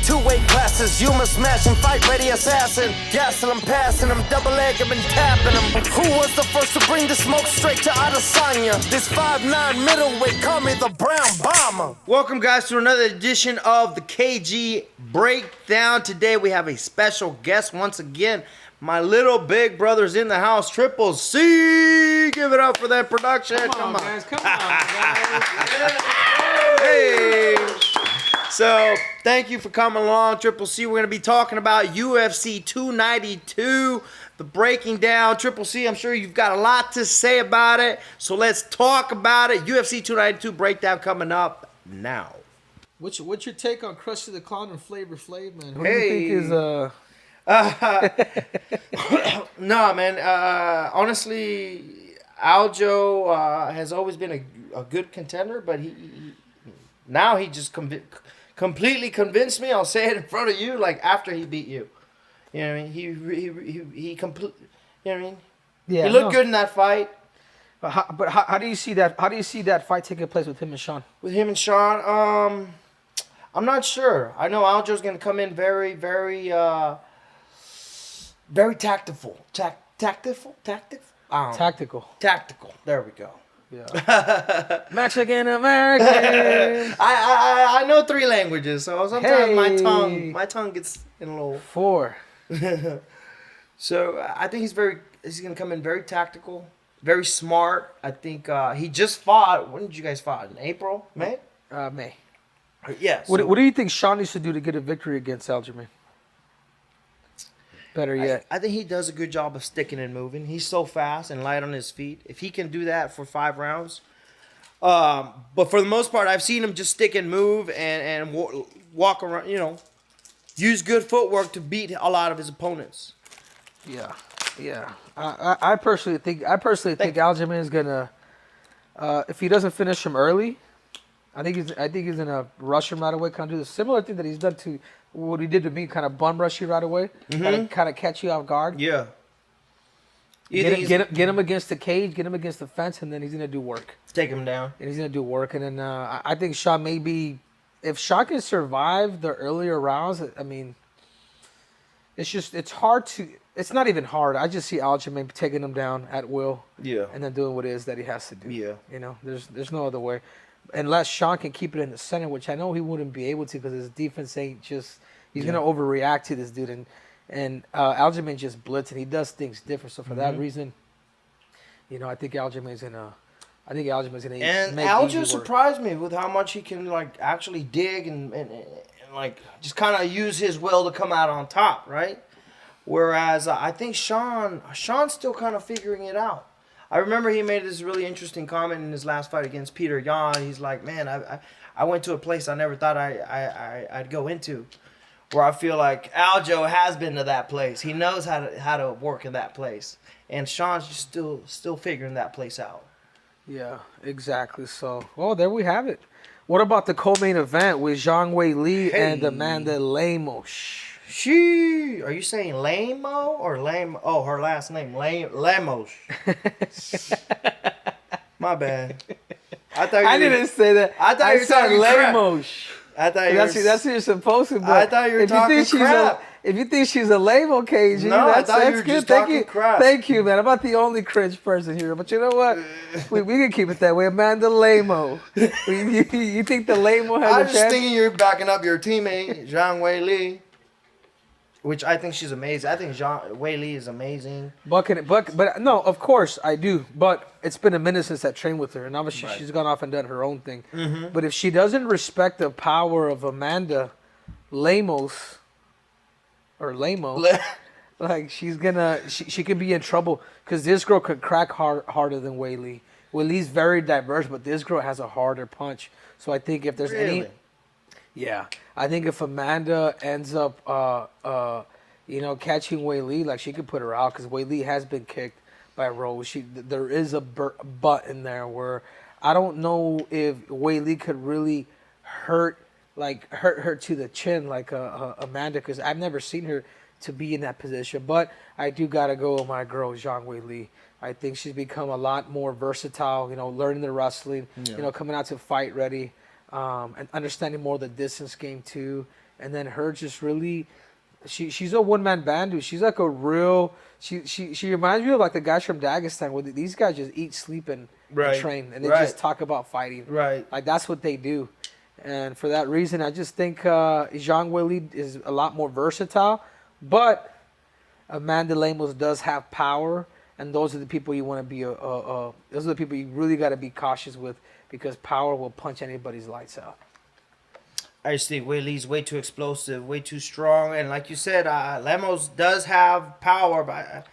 Two weight classes, human smashing, fight ready assassin. Gastelum passing him, double leg him and tapping him. Who was the first to bring the smoke straight to Adesanya? This 5'9" middleweight, call me the Brown Bomber. Welcome, guys, to another edition of the KG Breakdown. Today we have a special guest once again. My little big brother's in the house, Triple C. Give it up for that production. Come on, guys. Come on, guys. Hey. So, thank you for coming along, Triple C. We're going to be talking about UFC 292, the breaking down. Triple C, I'm sure you've got a lot to say about it, so let's talk about it. UFC 292 breakdown coming up now. What's your take on Crush the Clown and Flavor Flav, man? Who Hey. do you think is No, man. Honestly, Aljo has always been a good contender, but he now he just completely convinced me. I'll say it in front of you, like after he beat you. You know what I mean? He completely. You know what I mean? Yeah, he looked good in that fight. But how do you see that? How do you see that fight taking place with him and Sean? With him and Sean, I'm not sure. I know Aljo's gonna come in very, very, very tactful. Tactful. Tactical. There we go. Yeah. Mexican American. I know 3 languages, so sometimes Hey. my tongue gets in a little. 4. So I think he's gonna come in very tactical, very smart. I think he just fought. When did you guys fight? In April, May? May. Yeah. What do you think Sean needs to do to get a victory against Aljamain? Better yet. I think he does a good job of sticking and moving. He's so fast and light on his feet. If he can do that for 5 rounds, but for the most part, I've seen him just stick and move and walk around. You know, use good footwork to beat a lot of his opponents. Yeah. I personally think Aljamain is gonna, if he doesn't finish him early, I think he's gonna rush him right away. Kind of do the similar thing that he's done to what he did to me, kind of bum rush you right away, kind of catch you off guard. Yeah. Get him against the cage, get him against the fence, and then he's gonna do work. Take him down. And he's gonna do work, and then I think Sean maybe, if Sean can survive the earlier rounds, I mean, it's hard to. It's not even hard. I just see Aljamain taking him down at will. Yeah. And then doing what it is that he has to do. Yeah. You know, there's no other way. Unless Sean can keep it in the center, which I know he wouldn't be able to because his defense ain't just. He's gonna overreact to this dude, and Aljamain just blitz and he does things different. So for that reason, you know, I think Aljamain's gonna. And make Aljo easy work. surprised me with how much he can like actually dig and like just kind of use his will to come out on top, right? Whereas I think Sean's still kind of figuring it out. I remember he made this really interesting comment in his last fight against Peter Yan. He's like, man, I went to a place I never thought I'd go into. Where I feel like Aljo has been to that place. He knows how to work in that place. And Sean's just still figuring that place out. Yeah, exactly. So, well, there we have it. What about the co-main event with Zhang Weili and Amanda Lemos? Are you saying Lamo or Lame? Oh, her last name, Lemos. My bad. I didn't say that. I thought you were said talking crap. Lemos. I thought you That's what you're supposed to. But I thought you were talking crap. If you think she's a lame KG, No, I that's thought you were good. just Thank talking you. crap. Thank you, man. I'm not the only cringe person here, but you know what? we can keep it that way. Amanda Lamo. You think the Lamo has I'm a just chance? thinking you're backing up your teammate, Zhang Weili. Which I think she's amazing. I think Zhang Weili is amazing. But no, of course I do. But it's been a minute since I trained with her, and obviously she's gone off and done her own thing. But if she doesn't respect the power of Amanda Lemos or Lamo, like she could be in trouble because this girl could crack harder than Weili. Weili's very diverse, but this girl has a harder punch. So I think if there's any. Yeah, I think if Amanda ends up, catching Weili, like she could put her out because Weili has been kicked by Rose. There is a butt in there where I don't know if Weili could really hurt her to the chin like Amanda, because I've never seen her to be in that position. But I do gotta go with my girl Zhang Weili. I think she's become a lot more versatile. Learning the wrestling. Coming out to fight ready. And understanding more of the distance game too, and then her just really, she's a one-man band, dude. She's like a real, she reminds me of like the guys from Dagestan, where these guys just eat, sleep, and train, and they just talk about fighting. Right. Like that's what they do. And for that reason, I just think Zhang Weili is a lot more versatile, but Amanda Lemos does have power, and those are the people you want to be. Those are the people you really got to be cautious with, because power will punch anybody's lights out. I just think Weili's way too explosive, way too strong, and like you said, Lemos does have power, but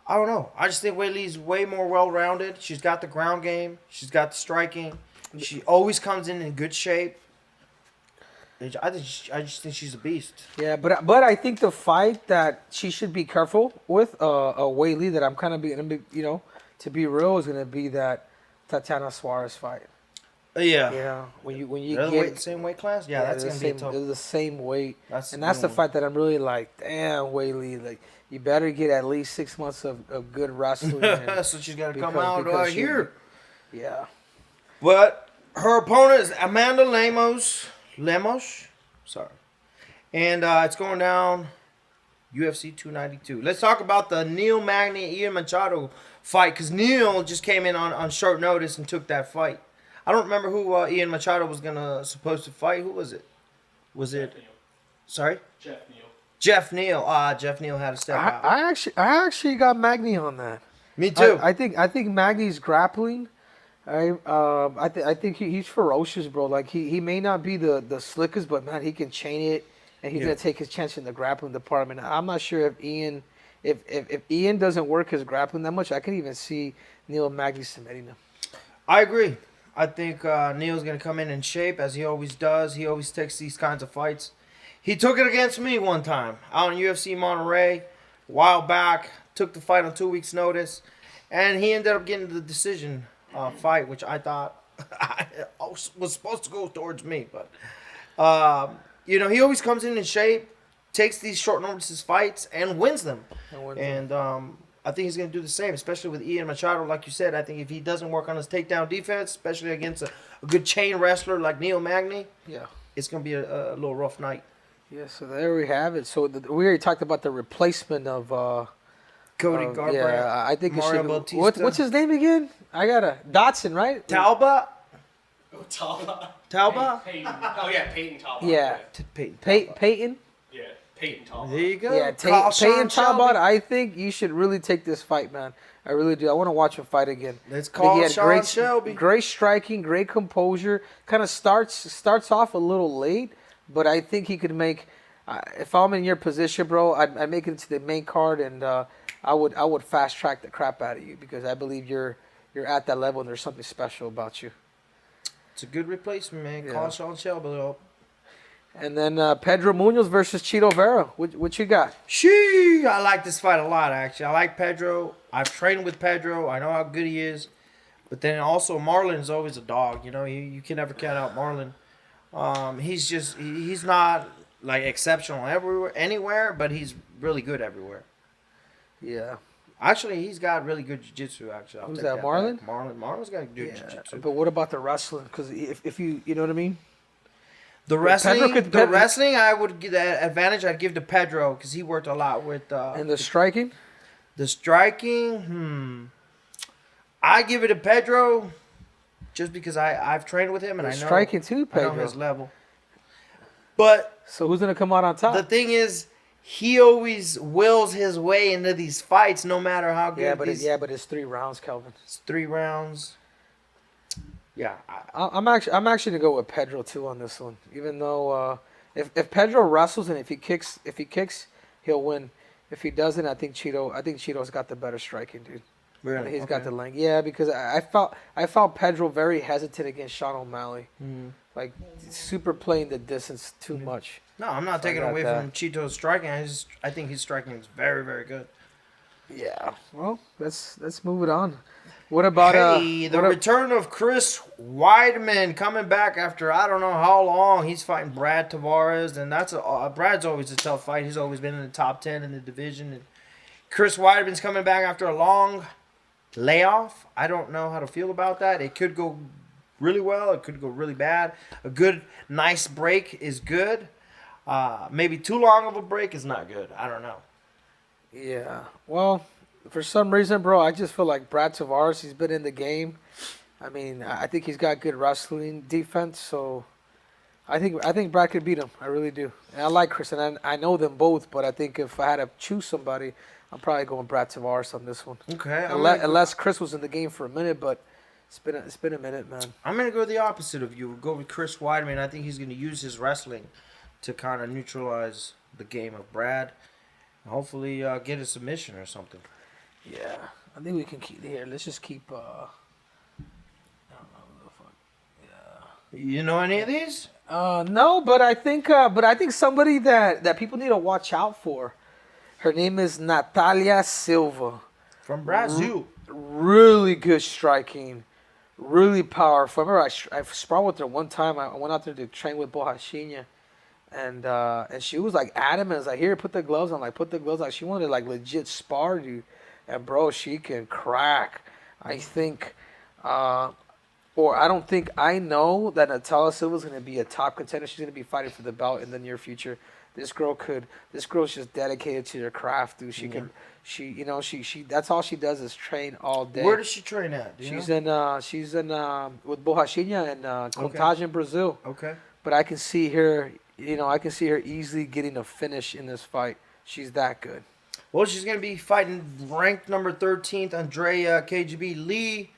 I don't know. I just think Weili's way more well-rounded. She's got the ground game. She's got the striking. She always comes in good shape. I just think she's a beast. Yeah, but I think the fight that she should be careful with, Weili, that I'm kind of being, to be real, is gonna be that Tatiana Suarez fight. Yeah. Yeah. When you They're get same weight class. Yeah, that's gonna be tough. They're the same weight, That's and that's the fight that I'm really like, damn, Weili, like you better get at least 6 months of good wrestling. So she's gotta come out here. Yeah. But her opponent is Amanda Lemos. Sorry. And it's going down UFC 292. Let's talk about the Neil Magny, Ian Machado fight, because Neil just came in on short notice and took that fight. I don't remember who Ian Machado was supposed to fight. Who was it? Was it? Neal. Sorry? Jeff Neal. Jeff Neal. Jeff Neal had to step out. I actually got Magny on that. Me too. I think Magny's grappling. I think he's ferocious, bro. Like he may not be the slickest, but man, he can chain it, and he's gonna take his chance in the grappling department. I'm not sure if Ian doesn't work his grappling that much, I can even see Neil Magny submitting him. I agree. I think Neil's going to come in shape, as he always does. He always takes these kinds of fights. He took it against me one time out in UFC Monterey a while back. Took the fight on 2 weeks' notice. And he ended up getting the decision fight, which I thought was supposed to go towards me. But, he always comes in shape, takes these short notices fights, and wins them. I think he's going to do the same, especially with Ian Machado. Like you said, I think if he doesn't work on his takedown defense, especially against a good chain wrestler like Neil Magny, it's going to be a little rough night. Yeah, so there we have it. So we already talked about the replacement of Cody Garbrandt. Yeah, I think Mario it should. Bautista. What's his name again? I got Dotson, right? Talbot? Oh, Talbot. Talbot? Peyton. Oh, yeah, Peyton Talbot. Yeah. Peyton. Peyton? Yeah, Peyton Talbot. There you go. Yeah, Peyton Talbot. I think you should really take this fight, man. I really do. I want to watch him fight again. Let's call Sean Shelby. Great striking, great composure. Kind of starts off a little late, but I think he could make. If I'm in your position, bro, I'd make it to the main card, and I would fast track the crap out of you, because I believe you're at that level and there's something special about you. It's a good replacement, man. Call Sean Shelby up. And then Pedro Munoz versus Chito Vera. What you got? I like this fight a lot, actually. I like Pedro. I've trained with Pedro. I know how good he is. But then also Marlon's always a dog. You can never count out Marlon. He's not like exceptional anywhere, but he's really good everywhere. Yeah. Actually, he's got really good jiu-jitsu, actually. Who's that, Marlon? Back. Marlon's got good jiu-jitsu. But what about the wrestling? Because if you know what I mean? The wrestling, I would give the advantage. I'd give to Pedro, because he worked a lot with. And the striking. The striking, I give it to Pedro, just because I've trained with him and I know striking too, Pedro. I know his level. But so who's gonna come out on top? The thing is, he always wills his way into these fights, no matter how good. But it's 3 rounds, Kelvin. It's 3 rounds. Yeah, I'm actually gonna go with Pedro too on this one. Even though if Pedro wrestles and if he kicks, he'll win. If he doesn't, I think Chito's got the better striking, dude. Really? He's got the length. Yeah, because I felt Pedro very hesitant against Sean O'Malley. Like super playing the distance too much. No, I'm not taking away from Chito's striking. I think his striking is very, very good. Yeah. Well, let's move it on. What about the return of Chris Weidman coming back after I don't know how long. He's fighting Brad Tavares, and Brad's always a tough fight. He's always been in the top 10 in the division. And Chris Weidman's coming back after a long layoff. I don't know how to feel about that. It could go really well. It could go really bad. A good, nice break is good. maybe too long of a break is not good. I don't know. Yeah. Well, for some reason, bro, I just feel like Brad Tavares, he's been in the game. I mean, I think he's got good wrestling defense, so I think Brad could beat him. I really do. And I like Chris, and I know them both, but I think if I had to choose somebody, I'm probably going Brad Tavares on this one. Okay. Unless Chris was in the game for a minute, but it's been a minute, man. I'm gonna go the opposite of you. Go with Chris Weidman. I think he's gonna use his wrestling to kind of neutralize the game of Brad. Hopefully, get a submission or something. Yeah, I think we can keep here. Let's just keep. I don't know who the fuck. Yeah. You know any of these? No, but I think somebody that people need to watch out for. Her name is Natalia Silva. From Brazil. Really good striking, really powerful. I remember I sparred with her one time. I went out there to train with Borrachinha, and she was like adamant. I was like, here, put the gloves on. Like, put the gloves on. She wanted to like legit spar, dude. And bro, she can crack. I think, or I don't think, I know that Natalia Silva is going to be a top contender. She's going to be fighting for the belt in the near future. This girl's just dedicated to her craft, dude. She that's all she does is train all day. Where does she train at? She's in with Borrachinha in Contagem, Brazil. Okay. But I can see her, I can see her easily getting a finish in this fight. She's that good. Well, she's going to be fighting ranked number 13th, Andrea KGB Lee,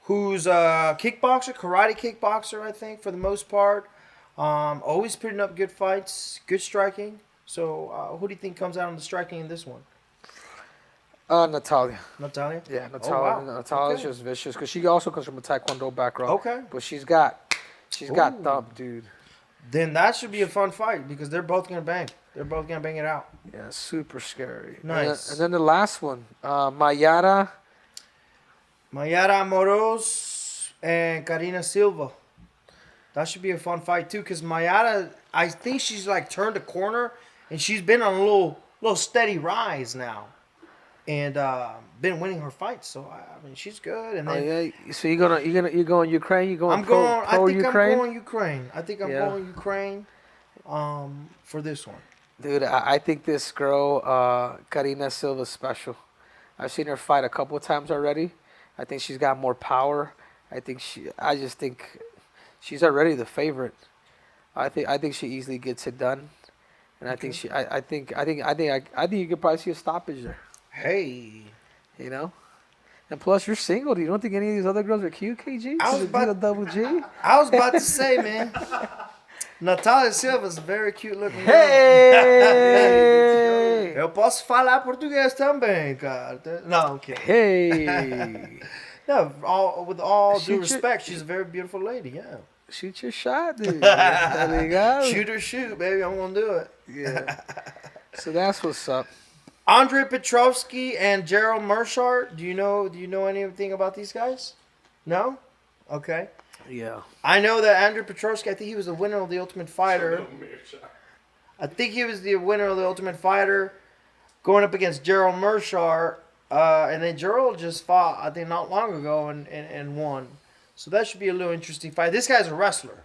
who's a kickboxer, karate kickboxer, I think, for the most part. Always putting up good fights, good striking. So, who do you think comes out on the striking in this one? Natalia. Natalia? Yeah, Natalia. Oh, wow. Natalia's Okay. just vicious because she also comes from a Taekwondo background. Okay. But she's got Ooh. thump, dude. Then that should be a fun fight because they're both going to bang. They're both going to bang it out. Yeah, super scary. Nice. And then the last one, Mayara Moros and Karina Silva. That should be a fun fight too, because Mayara, I think she's like turned a corner, and she's been on a little steady rise now, and been winning her fights. So I mean, she's good. And then So you're going Ukraine? You going I'm going. pro I think Ukraine? I'm going Ukraine. I think I'm going Ukraine. For this one. Dude, I think this girl, Karina Silva's special. I've seen her fight a couple of times already. I think she's got more power. I just think she's already the favorite. I think she easily gets it done, and I think you could probably see a stoppage there. Hey. And plus you're single. You don't think any of these other girls are cute, KG? I was about double G. I was about to say, man. Natalia Silva's a very cute looking girl. Hey! Eu posso falar português também, cara. No, I'm kidding. Hey! No, with all due Shoot respect, she's a very beautiful lady, yeah. Shoot your shot, dude. There you go. Shoot or shoot, baby. I'm going to do it. Yeah. So that's what's up. Andre Petrovsky and Gerald Mershart. Do you know anything about these guys? No? Okay. Yeah. I know that Andre Petrovsky, I think he was the winner of the Ultimate Fighter. I think he was the winner of the Ultimate Fighter going up against Gerald Mershart. And then Gerald just fought, I think, not long ago and won. So that should be a little interesting fight. This guy's a wrestler.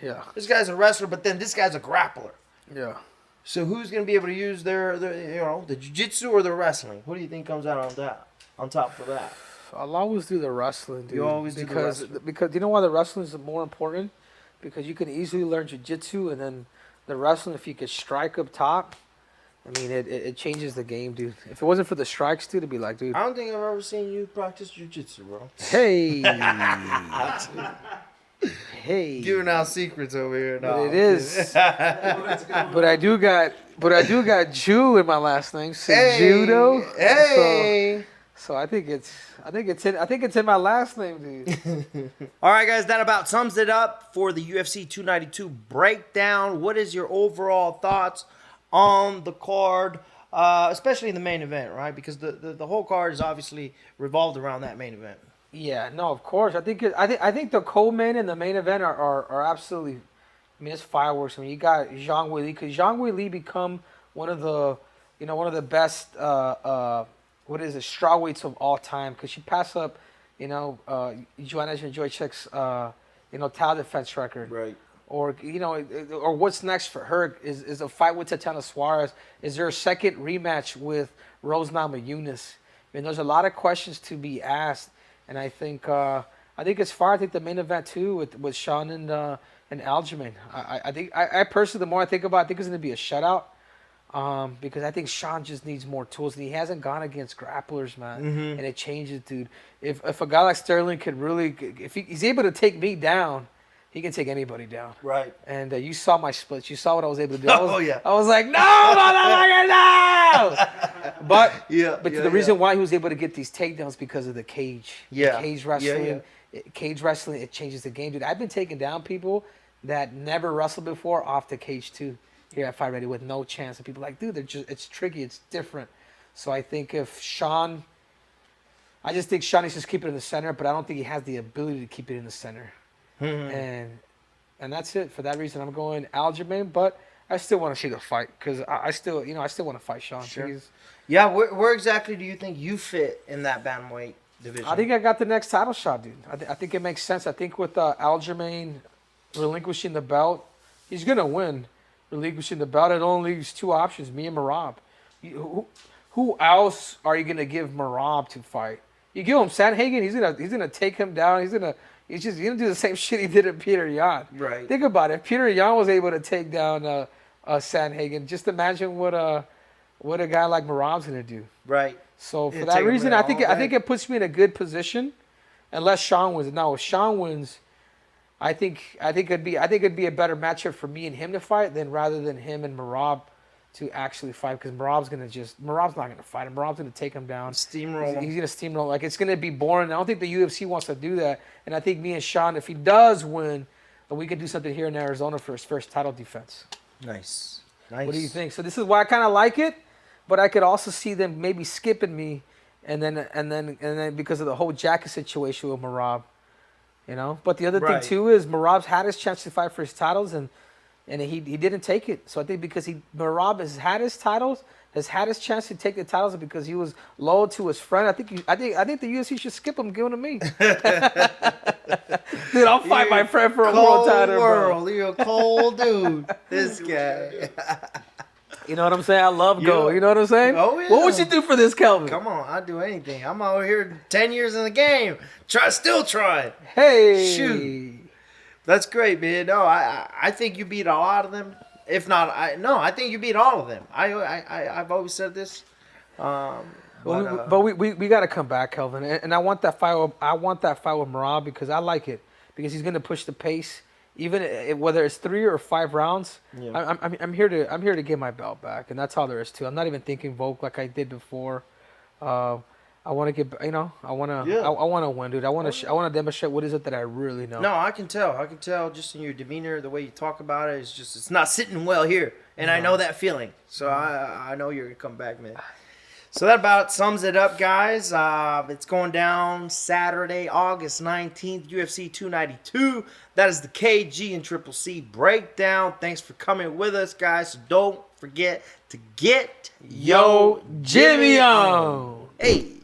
Yeah. This guy's a wrestler, but then this guy's a grappler. Yeah. So who's going to be able to use the jiu-jitsu or the wrestling? Who do you think comes out on top for that? I'll always do the wrestling, dude. You always do the wrestling. Because you know why the wrestling is more important? Because you can easily learn jiu-jitsu, and then the wrestling, if you could strike up top, I mean, it changes the game, dude. If it wasn't for the strikes, dude, it'd be like, dude. I don't think I've ever seen you practice jiu-jitsu, bro. Hey. Hey. Giving out secrets over here. But No, it is. But I do got Jew in my last name. Cejudo. Hey. So I think it's in my last name, dude. All right, guys, that about sums it up for the UFC 292 breakdown. What is your overall thoughts on the card, especially the main event, right? Because the whole card is obviously revolved around that main event. Yeah, no, of course. I think the co-main and the main event are absolutely. I mean, it's fireworks. I mean, you got Zhang Weili, because Zhang Weili become one of the best strawweights of all time, because she passed up Joanna Jędrzejczyk's title defense record. Right. or or what's next for her? Is a fight with Tatiana Suarez? Is there a second rematch with Rose Namajunas? I mean, there's a lot of questions to be asked, and I think it's far. I think the main event too with Sean and Aljamain. I personally, the more I think about it, I think it's going to be a shutout. Because I think Sean just needs more tools, and he hasn't gone against grapplers, man. And it changes, dude. If a guy like Sterling could really, if he's able to take me down, he can take anybody down. Right. And you saw my splits. You saw what I was able to do. Yeah. I was like, no, motherfucker, no. But the reason why he was able to get these takedowns because of the cage. Yeah. The cage wrestling. Yeah. Cage wrestling, it changes the game, dude. I've been taking down people that never wrestled before off the cage too. Here at Fight Ready with no chance. And people are like, dude, it's tricky, it's different. So I think if Sean, I just think Sean needs to keep it in the center, but I don't think he has the ability to keep it in the center. And that's it. For that reason, I'm going Aljamain, but I still want to see the fight because I still want to fight Sean. Sure. Yeah, where exactly do you think you fit in that bantamweight division? I think I got the next title shot, dude. I think it makes sense. I think with Aljamain relinquishing the belt, he's going to win. Relinquishing the belt, it only leaves two options: me and Merab. Who else are you gonna give Merab to fight? You give him Sandhagen, he's gonna take him down. He's gonna do the same shit he did at Peter Yan. Right. Think about it. If Peter Yan was able to take down Sandhagen, just imagine what a guy like Merab's gonna do. Right. So for that reason, I think it puts me in a good position, unless Sean wins. Now if Sean wins, I think it'd be a better matchup for me and him to fight than rather than him and Merab to actually fight, because Merab's not gonna fight him. Merab's gonna take him down. Steamroll. He's gonna steamroll. Like, it's gonna be boring. I don't think the UFC wants to do that. And I think me and Sean, if he does win, then we can do something here in Arizona for his first title defense. Nice. What do you think? So this is why I kind of like it, but I could also see them maybe skipping me, and then because of the whole jacket situation with Merab. But the other thing too is Merab's had his chance to fight for his titles, and he didn't take it. So I think because Merab has had his titles, has had his chance to take the titles, and because he was loyal to his friend, I think the UFC should skip him, give him to me. Dude, I'll fight my friend for a world title, bro. You're a cold dude. This guy. You know what I'm saying? I love Go. You know what I'm saying? Oh, yeah. What would you do for this, Kelvin? Come on, I'd do anything. I'm out here 10 years in the game. Still trying. Hey. Shoot. That's great, man. No, I think you beat a lot of them. If not, I think you beat all of them. I've always said this. But we got to come back, Kelvin. And I want that fight. I want that fight with Merab because I like it. Because he's going to push the pace. Even whether it's 3 or 5 rounds, yeah. I'm here to get my belt back, and that's all there is to it. I'm not even thinking Volk like I did before. I want to get, I want to win, dude. I want to demonstrate what is it that I really know. No, I can tell just in your demeanor, the way you talk about it. It's not sitting well here, and I know that feeling. So I know you're gonna come back, man. So that about sums it up, guys. It's going down Saturday, August 19th, UFC 292. That is the KG and Triple C breakdown. Thanks for coming with us, guys. So don't forget to get Yo Jimmy on. Hey.